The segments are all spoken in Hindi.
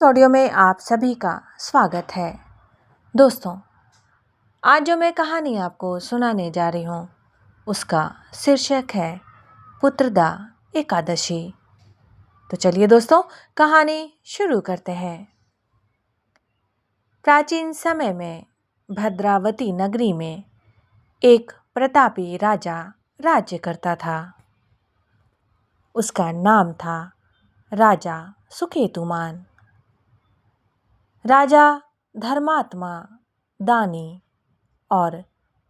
ऑडियो में आप सभी का स्वागत है। दोस्तों, आज जो मैं कहानी आपको सुनाने जा रही हूँ उसका शीर्षक है पुत्रदा एकादशी। तो चलिए दोस्तों, कहानी शुरू करते हैं। प्राचीन समय में भद्रावती नगरी में एक प्रतापी राजा राज्य करता था। उसका नाम था राजा सुकेतुमान। राजा धर्मात्मा, दानी और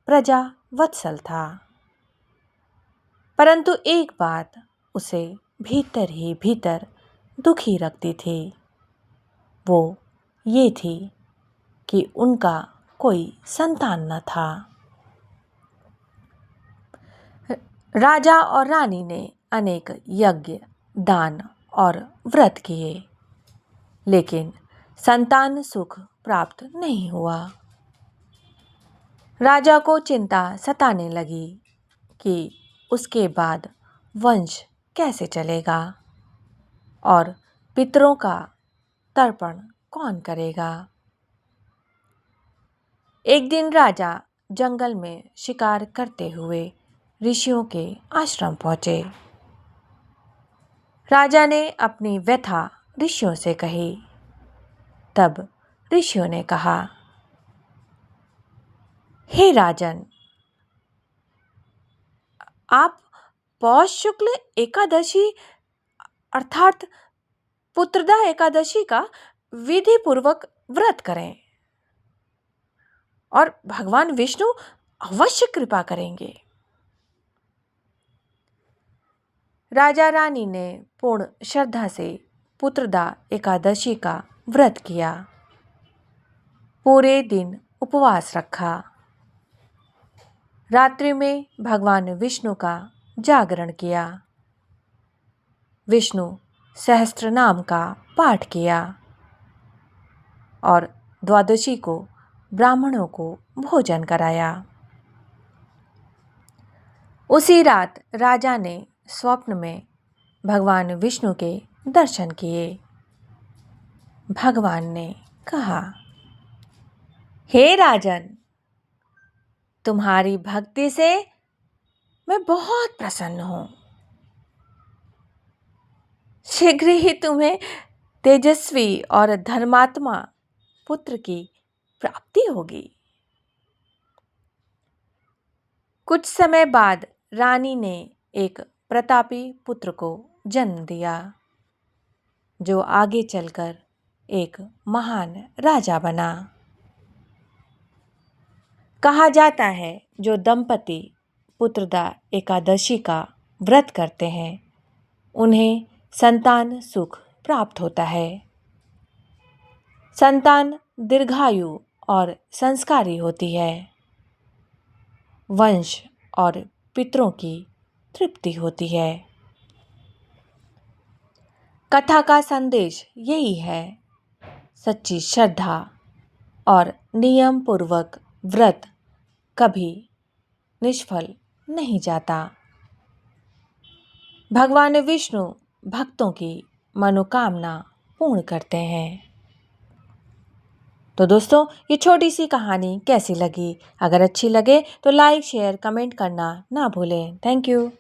प्रजा वत्सल था। परंतु एक बात उसे भीतर ही भीतर दुखी रखती थी। वो ये थी कि उनका कोई संतान न था। राजा और रानी ने अनेक यज्ञ, दान और व्रत किए, लेकिन संतान सुख प्राप्त नहीं हुआ। राजा को चिंता सताने लगी कि उसके बाद वंश कैसे चलेगा और पितरों का तर्पण कौन करेगा। एक दिन राजा जंगल में शिकार करते हुए ऋषियों के आश्रम पहुंचे। राजा ने अपनी व्यथा ऋषियों से कही। तब ऋषियों ने कहा, हे राजन, आप पौष शुक्ल एकादशी अर्थात पुत्रदा एकादशी का विधि पूर्वक व्रत करें और भगवान विष्णु अवश्य कृपा करेंगे। राजा रानी ने पूर्ण श्रद्धा से पुत्रदा एकादशी का व्रत किया। पूरे दिन उपवास रखा। रात्रि में भगवान विष्णु का जागरण किया। विष्णु सहस्त्र नाम का पाठ किया और द्वादशी को ब्राह्मणों को भोजन कराया। उसी रात राजा ने स्वप्न में भगवान विष्णु के दर्शन किए। भगवान ने कहा, हे राजन, तुम्हारी भक्ति से मैं बहुत प्रसन्न हूं। शीघ्र ही तुम्हें तेजस्वी और धर्मात्मा पुत्र की प्राप्ति होगी। कुछ समय बाद रानी ने एक प्रतापी पुत्र को जन्म दिया, जो आगे चलकर एक महान राजा बना। कहा जाता है, जो दंपति पुत्रदा एकादशी का व्रत करते हैं उन्हें संतान सुख प्राप्त होता है। संतान दीर्घायु और संस्कारी होती है। वंश और पितरों की तृप्ति होती है। कथा का संदेश यही है, सच्ची श्रद्धा और नियम पूर्वक व्रत कभी निष्फल नहीं जाता। भगवान विष्णु भक्तों की मनोकामना पूर्ण करते हैं। तो दोस्तों, ये छोटी सी कहानी कैसी लगी? अगर अच्छी लगे तो लाइक, शेयर, कमेंट करना ना भूलें। Thank you.